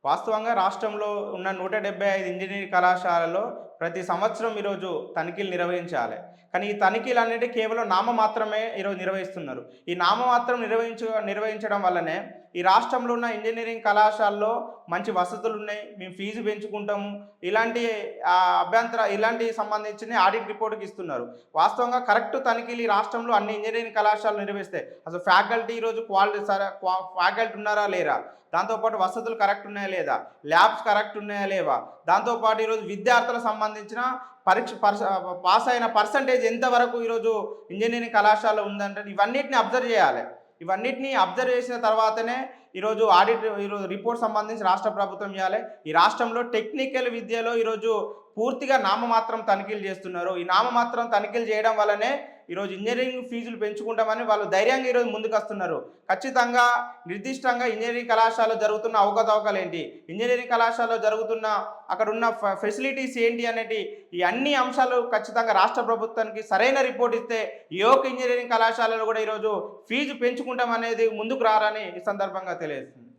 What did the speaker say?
వాస్తవంగా రాష్ట్రంలో ఉన్న 175 ఇంజినీరింగ్ కళాశాలలో ప్రతి సంవత్సరం ఈరోజు తనిఖీలు నిర్వహించాలి. కానీ ఈ తనిఖీలనేటివి కేవలం నామమాత్రమే ఈరోజు నిర్వహిస్తున్నారు. ఈ నామమాత్రం నిర్వహించడం వల్లనే ఈ రాష్ట్రంలో ఉన్న ఇంజినీరింగ్ కళాశాలలో మంచి వసతులున్నాయి. మేము ఫీజు పెంచుకుంటాము. ఇలాంటి ఇలాంటివి సంబంధించిన ఆడిట్ రిపోర్ట్‌కి ఇస్తున్నారు. వాస్తవంగా కరెక్ట్ తనిఖీలు ఈ రాష్ట్రంలో అన్ని ఇంజినీరింగ్ కళాశాలలు నిర్వహిస్తాయి. అసలు ఫ్యాకల్టీ ఈరోజు ఫ్యాకల్టీ ఉన్నారా లేరా? దాంతో పాటు వసతులు కరెక్ట్ ఉన్నాయా లేదా? ల్యాబ్స్ కరెక్ట్ ఉన్నాయా లేవా? దాంతో పాటు ఈరోజు విద్యార్థులకు సంబంధించిన పాస్ అయిన పర్సెంటేజ్ ఎంతవరకు ఈరోజు ఇంజినీరింగ్ కళాశాలలో ఉందంటే ఇవన్నిటిని అబ్జర్వ్ చేయాలి. ఇవన్నిటిని అబ్జర్వ్ చేసిన తర్వాతనే ఈరోజు రిపోర్ట్ సంబంధించి రాష్ట్ర ప్రభుత్వం ఇవ్వాలి. ఈ రాష్ట్రంలో టెక్నికల్ విద్యలో ఈరోజు పూర్తిగా నామమాత్రం తనిఖీలు చేస్తున్నారు. ఈ నామమాత్రం తనిఖీలు చేయడం వల్లనే ఈరోజు ఇంజనీరింగ్ ఫీజులు పెంచుకుంటామని వాళ్ళు ధైర్యంగా ఈరోజు ముందుకొస్తున్నారు. ఖచ్చితంగా నిర్దిష్టంగా ఇంజనీరింగ్ కళాశాలలో జరుగుతున్న అవకతవకలేంటి, ఇంజనీరింగ్ కళాశాలలో జరుగుతున్న అక్కడున్న ఫెసిలిటీస్ ఏంటి అనేటి ఈ అన్ని అంశాలు ఖచ్చితంగా రాష్ట్ర ప్రభుత్వానికి సరైన రిపోర్ట్ ఇస్తే ఏ ఒక్క ఇంజనీరింగ్ కళాశాలలు కూడా ఈరోజు ఫీజు పెంచుకుంటామనేది ముందుకు రారని ఈ సందర్భంగా తెలియజేస్తుంది.